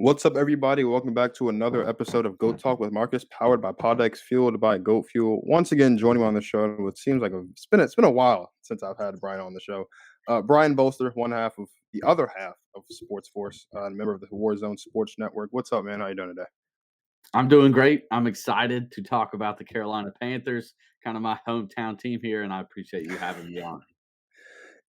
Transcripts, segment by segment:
What's up, everybody? Welcome back to another episode of Goat Talk with Marcus, powered by Podex, fueled by Goat Fuel. Once again, joining me on the show, it seems like it's been a while since I've had Brian on the show. Brian Bolster, one half of the other half of Sports Force, a member of the Warzone Sports Network. What's up, man? How you doing today? I'm doing great. I'm excited to talk about the Carolina Panthers, kind of my hometown team here, and I appreciate you having me on.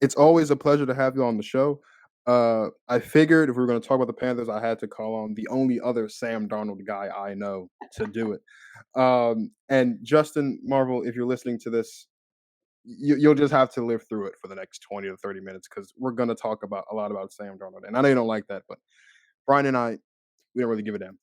It's always a pleasure to have you on the show. I figured if we were going to talk about the Panthers, I had to call on the only other Sam Darnold guy I know to do it. And Justin Marvel, if you're listening to this, you'll just have to live through it for the next 20 to 30 minutes because we're going to talk about a lot about Sam Darnold. And I know you don't like that, but Brian and I, we don't really give a damn.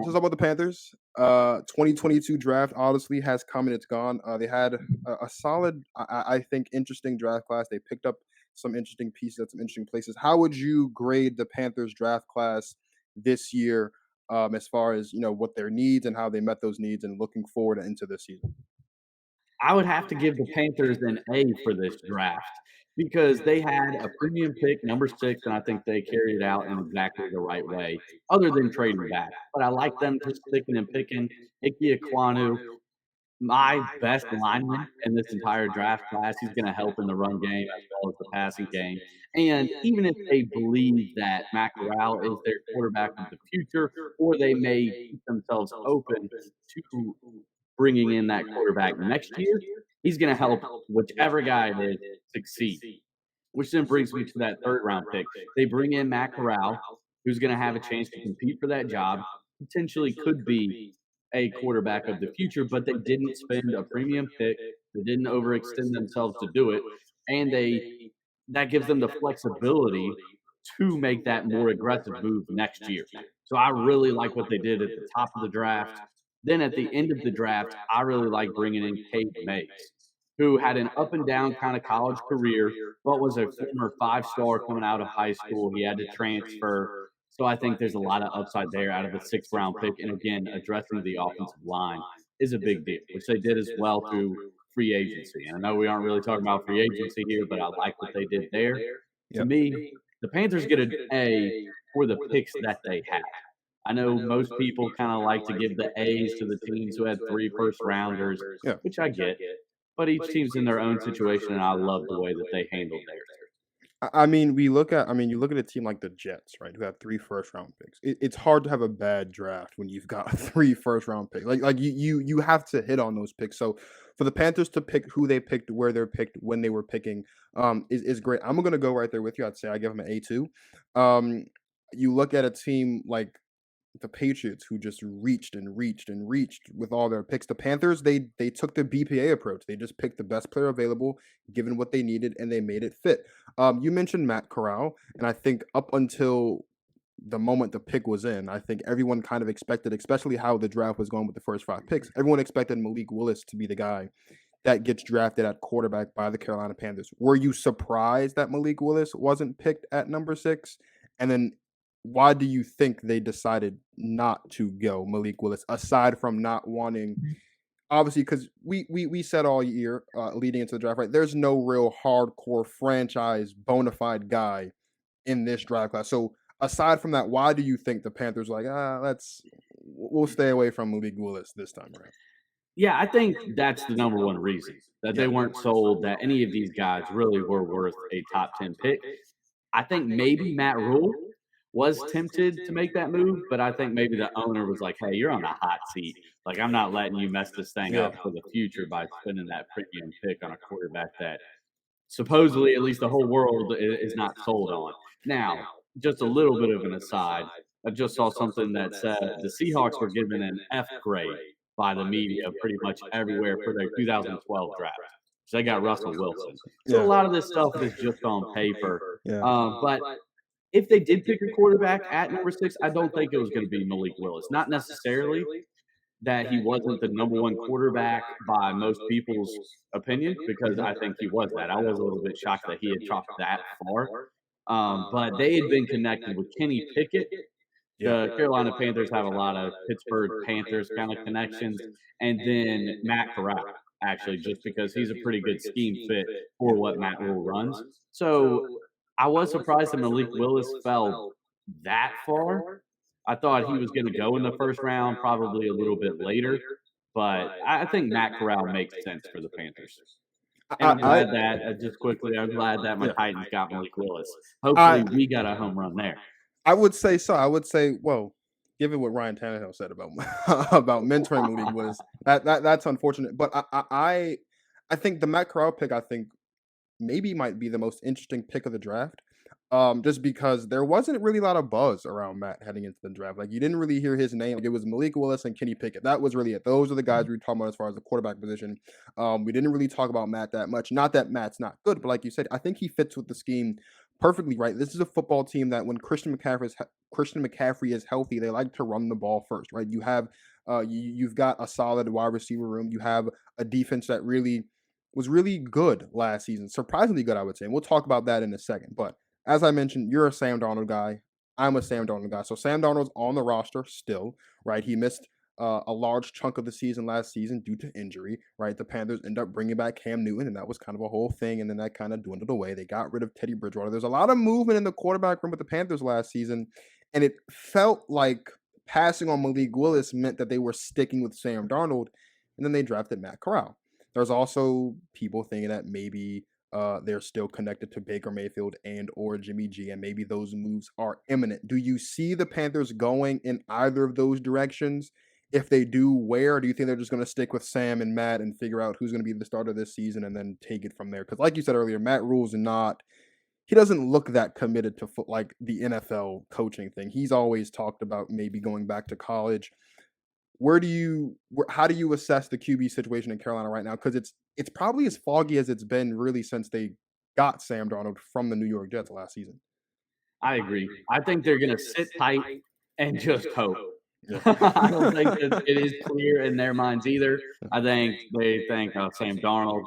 Just about the Panthers. 2022 draft honestly has come and it's gone. They had a solid, I think, interesting draft class. They picked up some interesting pieces at some interesting places. How would you grade the Panthers draft class this year, as far as what their needs and how they met those needs, and looking forward into this season? I would have to give the Panthers an A for this draft because they had a premium pick, number 6, and I think they carried it out in exactly the right way, other than trading back. But I like them just sticking and picking. Ike Ekwonu, my best lineman in this entire draft class. He's going to help in the run game as well as the passing game. And even if they believe that Matt Corral is their quarterback of the future, or they may keep themselves open to bringing in that quarterback next year, he's going to help whichever guy it is succeed. Which then brings me to that third round pick. They bring in Matt Corral, who's going to have a chance to compete for that job, potentially could be a quarterback of the future, but they didn't spend a premium pick. They didn't overextend themselves to do it. And that gives them the flexibility to make that more aggressive move next year. So I really like what they did at the top of the draft. Then at the end of the draft, I really like bringing in Cade Mays, who had an up and down kind of college career, but was a former 5-star coming out of high school. He had to transfer. So I think there's a lot of upside there out of a 6th-round pick. And again, addressing the offensive line is a big deal, which they did as well through free agency. And I know we aren't really talking about free agency here, but I like what they did there. To me, the Panthers get an A for the picks that they have. I know most people kind of like to give the A's to the teams who had 3 first-rounders, Yeah. which I get. But each team's in their own situation, and I love the way that they handled theirs. You look at a team like the Jets, right, who have 3 first-round picks. It's hard to have a bad draft when you've got 3 first-round picks. Like you have to hit on those picks. So for the Panthers to pick who they picked, where they're picked, when they were picking, is great. I'm gonna go right there with you. I'd say I give them an A2. You look at a team like the Patriots, who just reached and reached and reached with all their picks. The Panthers, they took the BPA approach. They just picked the best player available, given what they needed, and they made it fit. You mentioned Matt Corral, and I think up until the moment the pick was in, I think everyone kind of expected, especially how the draft was going with the first 5 picks, everyone expected Malik Willis to be the guy that gets drafted at quarterback by the Carolina Panthers. Were you surprised that Malik Willis wasn't picked at number 6? And then why do you think they decided not to go Malik Willis, aside from not wanting, obviously, because we said all year, leading into the draft, right? There's no real hardcore franchise bona fide guy in this draft class. So aside from that, why do you think the Panthers were like, we'll stay away from Malik Willis this time around? Yeah, I think that's the number one reason that they weren't sold that any of these guys really were worth a top 10 pick. I think maybe Matt Rule was tempted to make that move, but I think maybe the owner was like, hey, you're on a hot seat. Like, I'm not letting you mess this thing up for the future by spending that premium pick on a quarterback that supposedly, at least the whole world is not sold on. Now, just a little bit of an aside, I just saw something that said the Seahawks were given an F grade by the media pretty much everywhere for their 2012 draft. So they got Russell Wilson. So a lot of this stuff is just on paper. But if they did pick a quarterback at number 6, I don't think it was going to be Malik Willis. Not necessarily that he wasn't the number one quarterback by most people's opinion, because I think he was that. I was a little bit shocked that he had dropped that far. But they had been connected with Kenny Pickett. The Carolina Panthers have a lot of Pittsburgh Panthers kind of connections. And then Matt Corral, actually, just because he's a pretty good scheme fit for what Matt Rule runs. So I was surprised that Malik Willis fell that far. I thought he was going to go in the first round, probably a little bit later, but I think Matt Corral makes sense for the Panthers. And I'm I glad that just quickly, I'm glad that my yeah. Titans got Malik Willis. Hopefully, I we got a home run there. I would say so. I would say, well, given what Ryan Tannehill said about about mentoring Malik was that's unfortunate. But I think the Matt Corral pick, I think maybe might be the most interesting pick of the draft. Just because there wasn't really a lot of buzz around Matt heading into the draft. Like you didn't really hear his name. Like, it was Malik Willis and Kenny Pickett. That was really it. Those are the guys we were talking about as far as the quarterback position. We didn't really talk about Matt that much. Not that Matt's not good, but like you said, I think he fits with the scheme perfectly right. This is a football team that when Christian McCaffrey is healthy, they like to run the ball first, right? You have you've got a solid wide receiver room. You have a defense that really was really good last season. Surprisingly good, I would say. And we'll talk about that in a second. But as I mentioned, you're a Sam Darnold guy. I'm a Sam Darnold guy. So Sam Darnold's on the roster still, right? He missed a large chunk of the season last season due to injury, right? The Panthers end up bringing back Cam Newton, and that was kind of a whole thing. And then that kind of dwindled away. They got rid of Teddy Bridgewater. There's a lot of movement in the quarterback room with the Panthers last season, and it felt like passing on Malik Willis meant that they were sticking with Sam Darnold, and then they drafted Matt Corral. There's also people thinking that maybe they're still connected to Baker Mayfield and or Jimmy G, and maybe those moves are imminent. Do you see the Panthers going in either of those directions? If they do, where do you think they're just going to stick with Sam and Matt and figure out who's going to be the starter this season and then take it from there? Because, like you said earlier, Matt Rule's not. He doesn't look that committed to like the NFL coaching thing. He's always talked about maybe going back to college. How do you assess the QB situation in Carolina right now? Because it's probably as foggy as it's been really since they got Sam Darnold from the New York Jets last season. I agree. I think they're going to sit tight and just hope. Yeah. I don't think that it is clear in their minds either. I think they think, oh, Sam Darnold,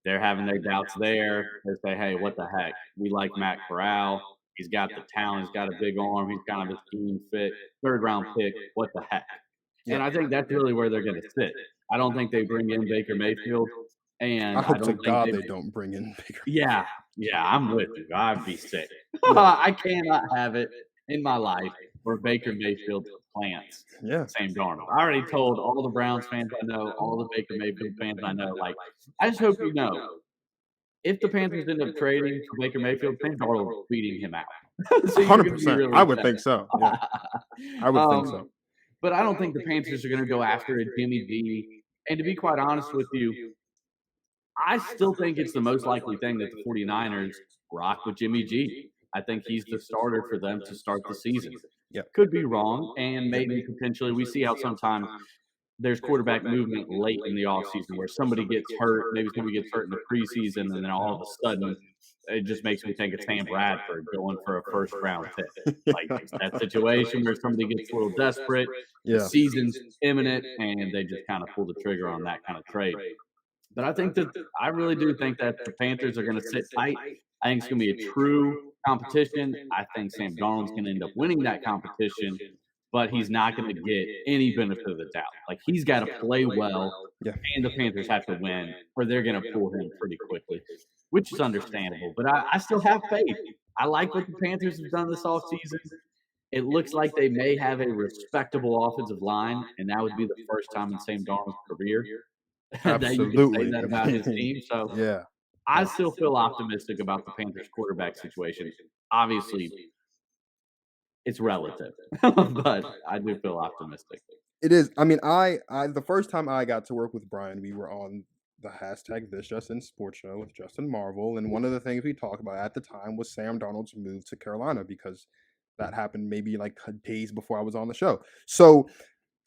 they're having their doubts there. They say, hey, what the heck? We like Matt Corral. He's got the talent. He's got a big arm. He's kind of a scheme fit. Third round pick. What the heck? Yeah. And I think that's really where they're going to sit. I don't think they bring in Baker Mayfield. I And I hope to don't think God they don't bring in Baker. yeah, yeah, I'm with you. I'd be sick. Yeah. I cannot have it in my life where Baker Mayfield plants Yeah. Sam Darnold. I already told all the Browns fans I know, all the Baker Mayfield fans I know, like, I just hope you know, if the Panthers end up trading for Baker Mayfield, Sam Darnold beating him out. So you're going to be 100%. really I would upset. think so. Yeah. I would think so. But I don't think the Panthers are going to go after a Jimmy G. And to be quite honest with you, I still think it's the most likely thing that the 49ers rock with Jimmy G. I think he's the starter for them to start the season. Yeah. Could be wrong, and maybe potentially we see how sometimes there's quarterback movement late in the offseason where somebody gets hurt, maybe somebody gets hurt in the preseason, and then all of a sudden it just makes me think it's Sam Bradford going for a first round pick. Like it's that situation where somebody gets a little desperate, the Yeah. season's imminent, and they just kind of pull the trigger on that kind of trade. But I really do think that the Panthers are going to sit tight. I think it's going to be a true competition. I think Sam Darnold's going to end up winning that competition, but he's not going to get any benefit of the doubt. Like he's got to play well, Yeah. and the Panthers have to win, or they're going to pull him pretty quickly, which is understandable. But I still have faith. I like what the Panthers have done this offseason. It looks like they may have a respectable offensive line, and that would be the first time in Sam Darnold's career that you can say Absolutely. that about his team. So Yeah. I still feel optimistic about the Panthers quarterback situation. Obviously, it's relative, but I do feel optimistic. It is. I mean, I the first time I got to work with Brian, we were on the hashtag This Just In Sports Show with Justin Marvel, and one of the things we talked about at the time was Sam Darnold's move to Carolina because that happened maybe like days before I was on the show. So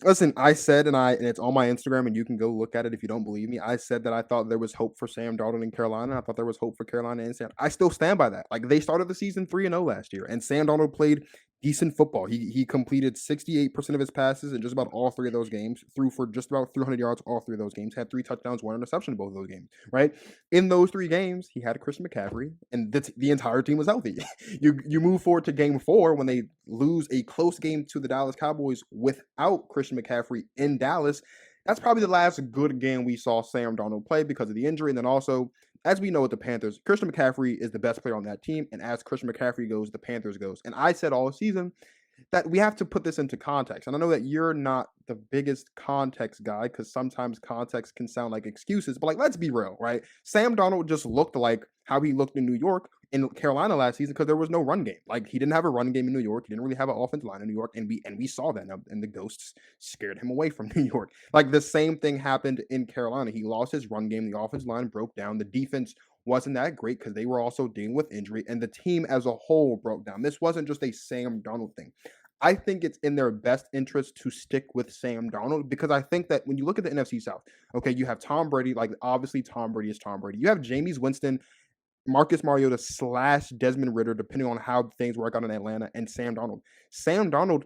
listen, I said, and it's on my Instagram, and you can go look at it if you don't believe me. I said that I thought there was hope for Sam Darnold in Carolina. I thought there was hope for Carolina and Sam. I still stand by that. Like they started the season 3-0 last year, and Sam Darnold played decent football. He completed 68% of his passes in just about all three of those games, threw for just about 300 yards all three of those games, had 3 touchdowns, 1 interception in both of those games, right? In those 3 games, he had Christian McCaffrey, and the entire team was healthy. You move forward to game 4 when they lose a close game to the Dallas Cowboys without Christian McCaffrey in Dallas. That's probably the last good game we saw Sam Darnold play because of the injury. And then also, as we know with the Panthers, Christian McCaffrey is the best player on that team. And as Christian McCaffrey goes, the Panthers goes. And I said all season, that we have to put this into context. And I know that you're not the biggest context guy because sometimes context can sound like excuses, but like, let's be real, right? Sam Darnold just looked like how he looked in New York in Carolina last season because there was no run game. Like he didn't have a run game in New York. He didn't really have an offensive line in New York, and we saw that. And the ghosts scared him away from New York. Like the same thing happened in Carolina. He lost his run game. The offensive line broke down. The defense wasn't that great because they were also dealing with injury, and the team as a whole broke down. This wasn't just a Sam Darnold thing. I think it's in their best interest to stick with Sam Darnold because I think that when you look at the NFC South, okay, you have Tom Brady, like obviously Tom Brady is Tom Brady. You have Jameis Winston, Marcus Mariota slash Desmond Ritter, depending on how things work out in Atlanta, and Sam Darnold. Sam Darnold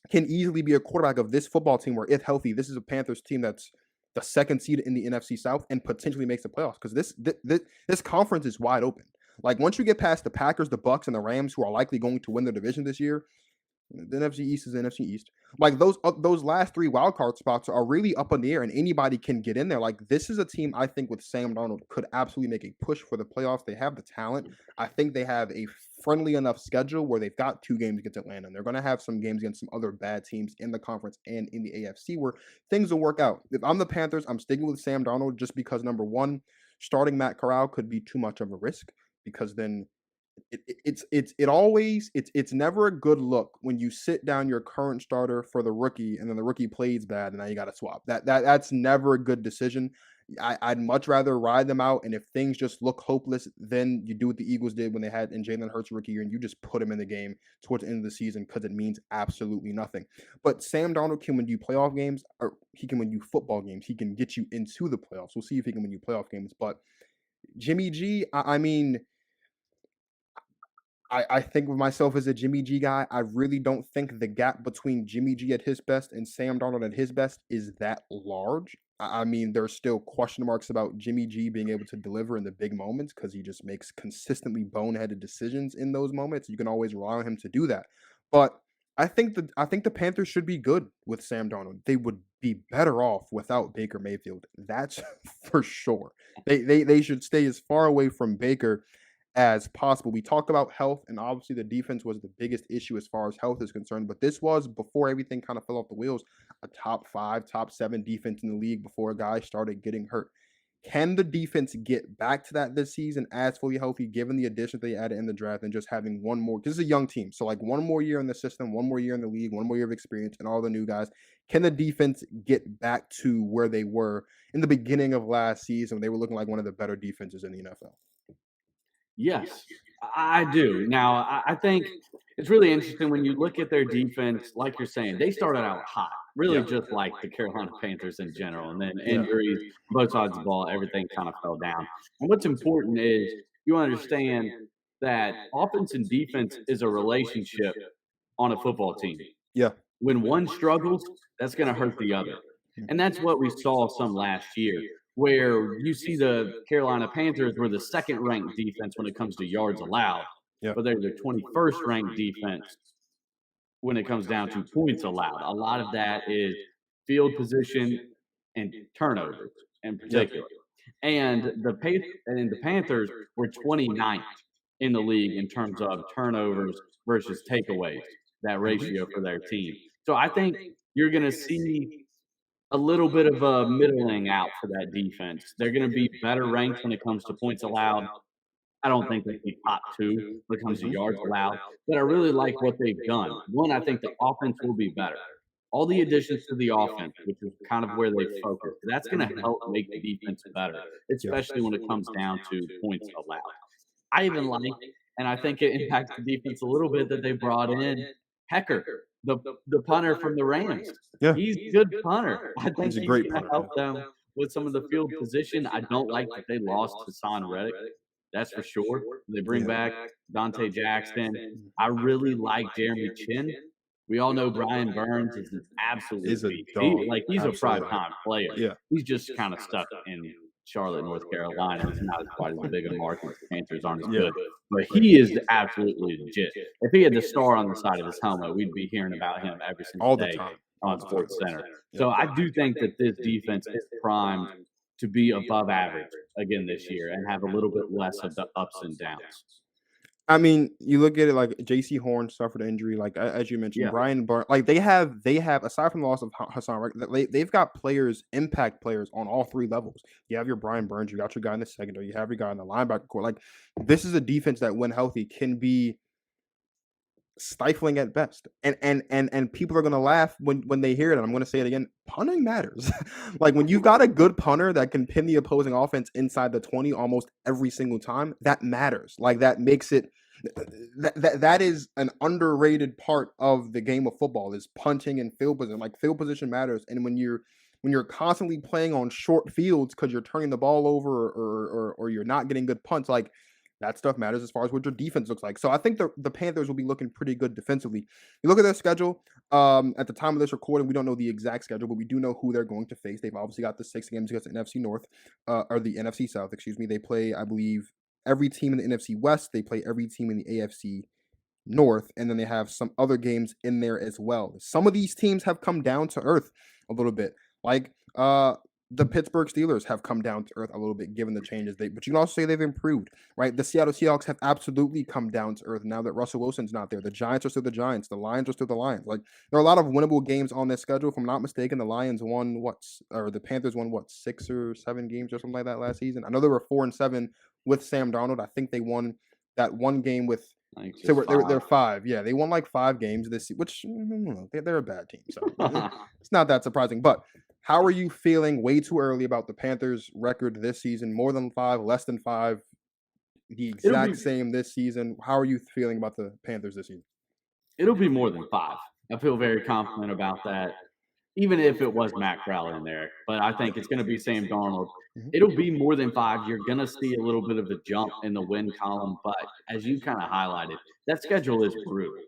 can easily be a quarterback of this football team where, if healthy, this is a Panthers team that's the second seed in the NFC South and potentially makes the playoffs because this conference is wide open. Like once you get past the Packers, the Bucks, and the Rams, who are likely going to win their division this year, the NFC East is the NFC East. Like those last three wild card spots are really up in the air, and anybody can get in there. Like this is a team I think with Sam Darnold could absolutely make a push for the playoffs. They have the talent. I think they have a friendly enough schedule where they've got 2 games against Atlanta, and they're going to have some games against some other bad teams in the conference and in the AFC where things will work out. If I'm the Panthers, I'm sticking with Sam Darnold just because number one, starting Matt Corral could be too much of a risk because then it's never a good look when you sit down your current starter for the rookie and then the rookie plays bad and now you got to swap. That's never a good decision. I'd much rather ride them out, and if things just look hopeless, then you do what the Eagles did when they had in Jalen Hurts rookie year, and you just put him in the game towards the end of the season because it means absolutely nothing. But Sam Darnold can win you playoff games, or he can win you football games. He can get you into the playoffs. We'll see if he can win you playoff games. But Jimmy G, I mean, I think of myself as a Jimmy G guy. I really don't think the gap between Jimmy G at his best and Sam Darnold at his best is that large. I mean, there's still question marks about Jimmy G being able to deliver in the big moments because he just makes consistently boneheaded decisions in those moments. You can always rely on him to do that. But I think the Panthers should be good with Sam Darnold. They would be better off without Baker Mayfield. That's for sure. They should stay as far away from Baker as possible. We talked about health, and obviously the defense was the biggest issue as far as health is concerned. But this was before everything kind of fell off the wheels, a top 5, top 7 defense in the league before a guy started getting hurt. Can the defense get back to that this season as fully healthy, given the additions they added in the draft and just having one more? This is a young team, so like one more year in the system, one more year in the league, one more year of experience, and all the new guys. Can the defense get back to where they were in the beginning of last season when they were looking like one of the better defenses in the NFL? Yes, I do. Now, I think it's really interesting when you look at their defense, like you're saying, they started out hot, really Yeah. just like the Carolina Panthers in general, and then Yeah. injuries, both sides of the ball, everything kind of fell down. And what's important is you understand that offense and defense is a relationship on a football team. Yeah. When one struggles, that's going to hurt the other. And that's what we saw some last year, where you see the Carolina Panthers were the second ranked defense when it comes to yards allowed, Yeah. but they're the 21st ranked defense when it comes down to points allowed. A lot of that is field position and turnovers in Yeah. particular. And the Panthers were 29th in the league in terms of turnovers versus takeaways, that Mhm. ratio for their team. So I think you're going to see a little bit of a middling out for that defense. They're going to be better ranked when it comes to points allowed. I don't think they'd be top 2 when it comes to Mhm. yards allowed, but I really like what they've done. One, I think the offense will be better. All the additions to the offense, which is kind of where they focus, that's going to help make the defense better, Yeah. especially when it comes down to points allowed. I even like, and I think it impacts the defense a little bit that they brought in Hecker, the punter from the Rams. Yeah. He's a good punter. I think He's a he's great going to punter. help Yeah. them with some of the field position. I don't like that they lost Hassan Reddick. That's for sure. They bring Yeah. back Dante Jackson. Mm. I really like Jeremy Chin. We all know Brian Burns is an absolute Is a beast. dog. He's a prime Absolutely. time player. Yeah. He's just kind of stuck in Charlotte, North Carolina. It's not as quite as big a market. The Panthers aren't as Yeah. good, but he is absolutely legit. If he had the star on the side of his helmet, we'd be hearing about him every single All the day time. All on the time. Sports Center. Yeah. So I do think that this defense is primed to be above average again this year and have a little bit less of the ups and downs. I mean, you look at it like J.C. Horn suffered an injury, like, as you mentioned, Yeah, Brian Burn like, they have aside from the loss of Hassan Reddick, they've got players, impact players on all 3 levels. You have your Brian Burns, you got your guy in the secondary, you have your guy in the linebacker core, like, this is a defense that when healthy can be stifling at best. And people are gonna laugh when they hear it, and I'm gonna say it again, punting matters. Like, when you've got a good punter that can pin the opposing offense inside the 20 almost every single time, that matters. Like, that makes it that is an underrated part of the game of football is punting and field position. Like, field position matters, and when you're constantly playing on short fields because you're turning the ball over or you're not getting good punts, like that stuff matters as far as what your defense looks like. So I think the Panthers will be looking pretty good defensively. You look at their schedule. At the time of this recording, we don't know the exact schedule, but we do know who they're going to face. They've obviously got the 6 games against the NFC North, or the NFC South, excuse me. They play, I believe, every team in the NFC West. They play every team in the AFC North, and then they have some other games in there as well. Some of these teams have come down to earth a little bit, like the Pittsburgh Steelers have come down to earth a little bit given the changes. But you can also say they've improved, right? The Seattle Seahawks have absolutely come down to earth now that Russell Wilson's not there. The Giants are still the Giants. The Lions are still the Lions. Like, there are a lot of winnable games on this schedule. If I'm not mistaken, the Lions won or the Panthers won 6 or 7 games or something like that last season. I know they were 4-7 with Sam Darnold. I think they won that one game with I think so just they're 5. 5. Yeah, they won like 5 games which they're a bad team. So it's not that surprising. But how are you feeling way too early about the Panthers' record this season? More than 5, less than 5, the It'll be exact same this season. How are you feeling about the Panthers this season? it'll be more than 5. I feel very confident about that, even if it was Matt Corral in there. But I Yeah. think it's going to be Sam Darnold. Mhm. It'll be more than 5. You're going to see a little bit of a jump in the win column, but as you kind of highlighted, that schedule is brutal.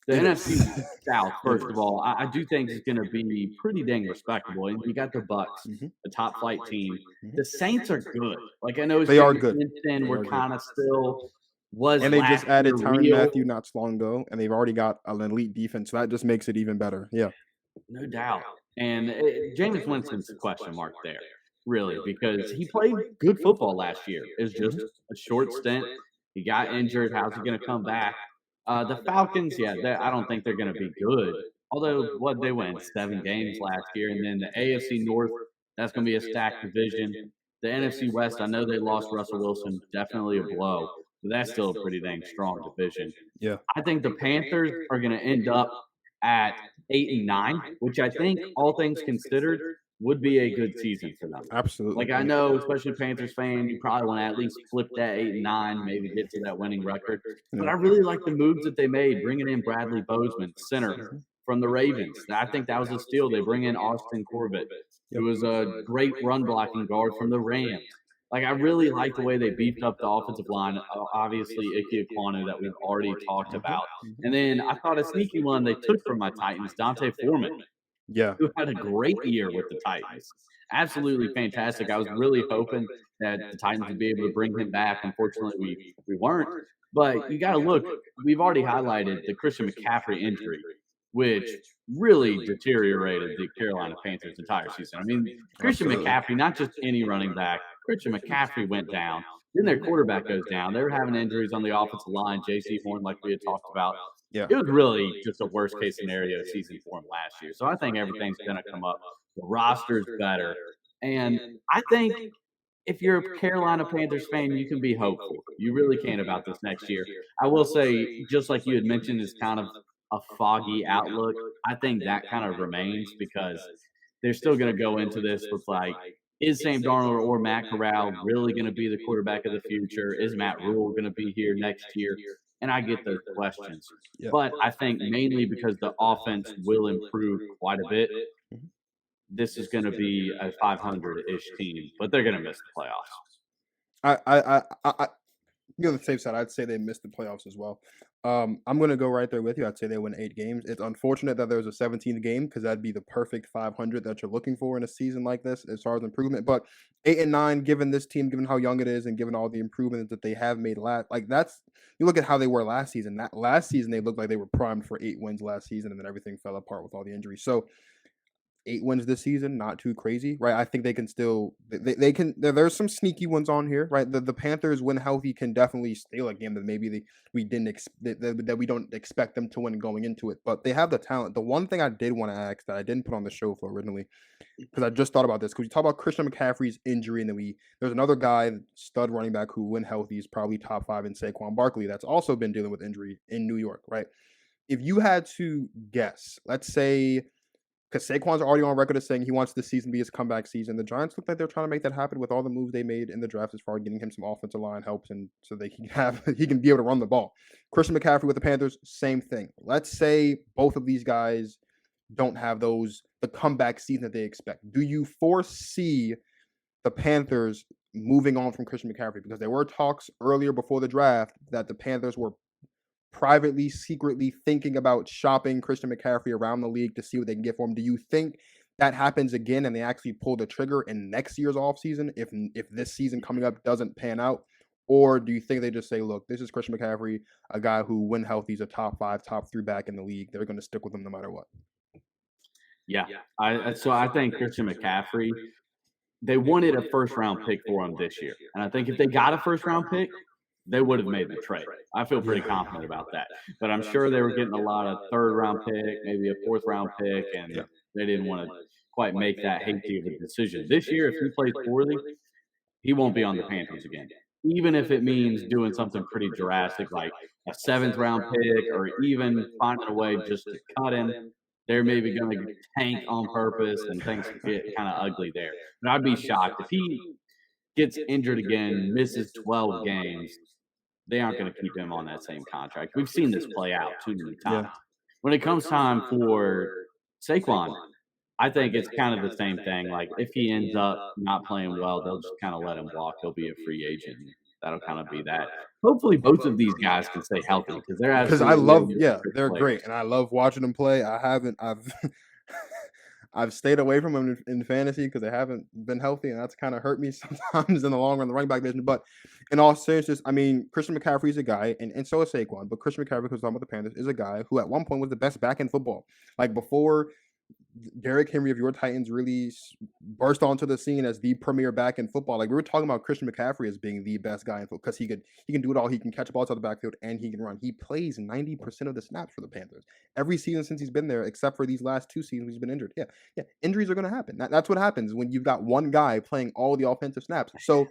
The It NFC is. South, It first of is. all, I do think is going to be pretty dang respectable. And you got the Bucks, Mhm. a top flight team. Mhm. The Saints are good. Like I know it's They are Jameis good. Winston. They We're are good. kind of still was And they last just year added Tyrann real. Mathieu not so long ago, and they've already got an elite defense, so that just makes it even better. Yeah. No doubt. And Jameis Winston's a question mark there, really, because he played good football last year. It was just Mhm. a short stint. He got injured. How's he going to come back? The Falcons, yeah, I don't think they're going to be good. Although, what they went 7 games last year, and then the AFC North, that's going to be a stacked division. The NFC West, I know they lost Russell Wilson, definitely a blow, but that's still a pretty dang strong division. Yeah. I think the Panthers are going to end up at 8-9, which I think, all things considered, would be a good season for them. Absolutely. Like I know, especially Panthers fan, you probably want to at least flip that 8-9, maybe get to that winning record. But Yeah. I really like the moves that they made, bringing in Bradley Bozeman, center Mhm. from the Ravens. I think that was a steal. They bring in Austin Corbett, Yep. who was a great run blocking guard from the Rams. Like I really like the way they beefed up the offensive line. Obviously, Ike Ekwonu that we've already talked Mhm. about, Mhm. and then I thought a sneaky one they took from my Titans, Dante Foreman, Yeah. who had a great year with the Titans. Absolutely fantastic. I was really hoping that the Titans would be able to bring him back. Unfortunately, we weren't. But you got to look. We've already highlighted the Christian McCaffrey injury, which really deteriorated the Carolina Panthers' entire season. I mean, Christian Absolutely. McCaffrey, not just any running back. Christian McCaffrey went down. Then their quarterback goes down. They were having injuries on the offensive line. J.C. Horn, like we had talked about, Yeah. it was really just a worst case scenario season for him last year. So I think everything's going to come up. The roster's better. And I think if you're a Carolina Panthers fan, you can be hopeful. You really can about this next year. I will say, just like you had mentioned, is kind of a foggy outlook. I think that kind of remains because they're still going to go into this with like, is Sam Darnold or Matt Corral really going to be the quarterback of the future? Is Matt Rule going to be here next year? And I get those questions. Yeah. But I think mainly because the offense will improve quite a bit, Mhm. this is going to be a 500-ish team, but they're going to miss the playoffs. I you know, the safe side, I'd say they missed the playoffs as well. I'm gonna go right there with you. I'd say they win 8 games. It's unfortunate that there's a 17th game because that'd be the perfect 500 that you're looking for in a season like this as far as improvement. But 8 and 9, given this team, given how young it is, and given all the improvements that they have made like that's you look at how they were last season. That last season they looked like they were primed for 8 wins last season, and then everything fell apart with all the injuries. So 8 wins this season, not too crazy, right? I think they can still they can there's some sneaky ones on here, right? The Panthers, when healthy, can definitely steal a game that maybe we didn't that we don't expect them to win going into it, but they have the talent. The one thing I did want to ask that I didn't put on the show for originally, because I just thought about this, because we talk about Christian McCaffrey's injury, and then there's another guy, stud running back, who, when healthy, is probably top 5 in Saquon Barkley, that's also been dealing with injury in New York, right? If you had to guess, let's say, because Saquon's already on record as saying he wants this season to be his comeback season. The Giants look like they're trying to make that happen with all the moves they made in the draft as far as getting him some offensive line helps, and so they can have he can be able to run the ball. Christian McCaffrey with the Panthers, same thing. Let's say both of these guys don't have the comeback season that they expect. Do you foresee the Panthers moving on from Christian McCaffrey? Because there were talks earlier before the draft that the Panthers were privately, secretly thinking about shopping Christian McCaffrey around the league to see what they can get for him. Do you think that happens again and they actually pull the trigger in next year's offseason if this season coming up doesn't pan out? Or do you think they just say, look, this is Christian McCaffrey, a guy who, when healthy, is a top 5, top 3 back in the league. They're going to stick with him no matter what. Yeah, I think Christian McCaffrey, they wanted a first round pick for him this year, and I think if they got a first round pick, they would have made the trade. I feel pretty confident about that. But I'm sure they were getting a lot of third round pick, maybe a fourth round pick, and Yeah. they didn't want to quite make that hasty of a decision. This year, if he plays poorly, he won't be on the Panthers again. Even if it means doing something pretty drastic like a seventh round pick or even finding a way just to cut him, they're maybe going to tank on purpose and things could get kind of ugly there. But I'd be shocked if he gets injured again, misses 12 games. They aren't going to keep him on that same contract. We've seen this play out too many Yeah. times. When it comes time for Saquon, I think it's kind of the same thing. Like if he ends up not playing well, they'll just kind of let him walk. He'll be a free agent. That'll kind of be that. Hopefully, both of these guys can stay healthy because they're Because I absolutely love, yeah, electric they're players. great, and I love watching them play. I've I've stayed away from them in fantasy because they haven't been healthy, and that's kind of hurt me sometimes in the long run, the running back division. But in all seriousness, I mean, Christian McCaffrey is a guy, and so is Saquon. But Christian McCaffrey, who's talking about the Panthers, is a guy who at one point was the best back in football. Like before Derrick Henry of your Titans really burst onto the scene as the premier back in football. Like we were talking about Christian McCaffrey as being the best guy in football because he can do it all. He can catch balls out of the backfield and he can run. He plays 90% of the snaps for the Panthers every season since he's been there, except for these last 2 seasons he's been injured. Yeah, injuries are going to happen. That's what happens when you've got one guy playing all the offensive snaps. So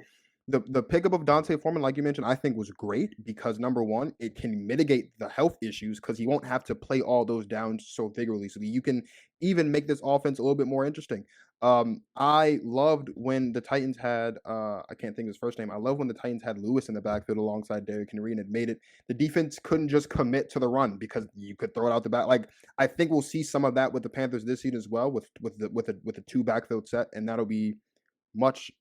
the pickup of Dante Foreman, like you mentioned, I think was great because number one, it can mitigate the health issues because he won't have to play all those downs so vigorously. So that you can even make this offense a little bit more interesting. I loved when the Titans had I can't think of his first name. I love when the Titans had Lewis in the backfield alongside Derrick Henry, and it made it the defense couldn't just commit to the run because you could throw it out the back. Like I think we'll see some of that with the Panthers this season as well, with a 2 backfield set, and that'll be much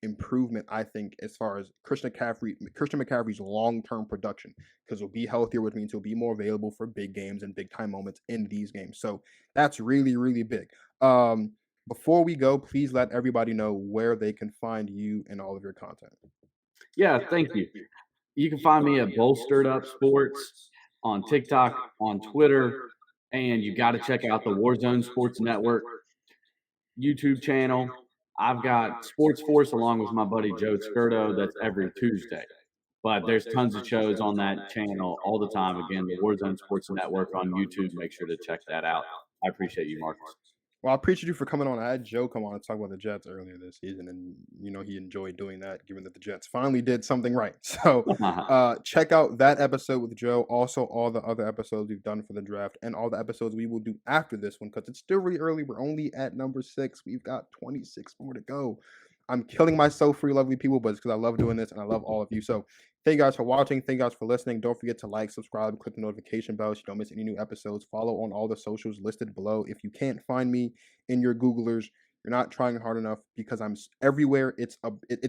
improvement, I think, as far as Christian McCaffrey's long-term production, because he'll be healthier, which means he'll be more available for big games and big time moments in these games. So that's really big. Before we go, please let everybody know where they can find you and all of your content. Yeah, thank you. You can find me at Bolstered Up Sports on TikTok, on Twitter, and you got to check out the Warzone Sports Network YouTube channel. I've got Sports Force along with my buddy Joe Skirdo. That's every Tuesday. But there's tons of shows on that channel all the time. Again, the Warzone Sports Network on YouTube. Make sure to check that out. I appreciate you, Marcus. Well, I appreciate you for coming on. I had Joe come on and talk about the Jets earlier this season, and he enjoyed doing that, given that the Jets finally did something right. So check out that episode with Joe. Also, all the other episodes we've done for the draft, and all the episodes we will do after this one, because it's still really early. We're only at number 6. We've got 26 more to go. I'm killing myself for you lovely people, but it's because I love doing this and I love all of you. So thank you guys for watching. Thank you guys for listening. Don't forget to like, subscribe, click the notification bell so you don't miss any new episodes. Follow on all the socials listed below. If you can't find me in your Googlers, you're not trying hard enough because I'm everywhere. It's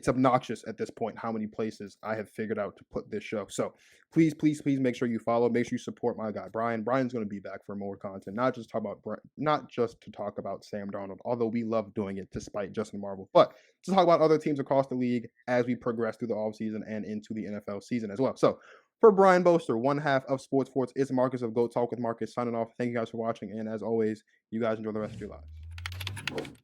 obnoxious at this point how many places I have figured out to put this show. So please make sure you follow. Make sure you support my guy Brian. Brian's going to be back for more content, not just to talk about Sam Darnold, although we love doing it despite Justin Marvel, but to talk about other teams across the league as we progress through the offseason and into the NFL season as well. So For Brian Bolster, one half of Sports Force, is Marcus of Go Talk with Marcus signing off. Thank you guys for watching, and as always, you guys enjoy the rest of your lives.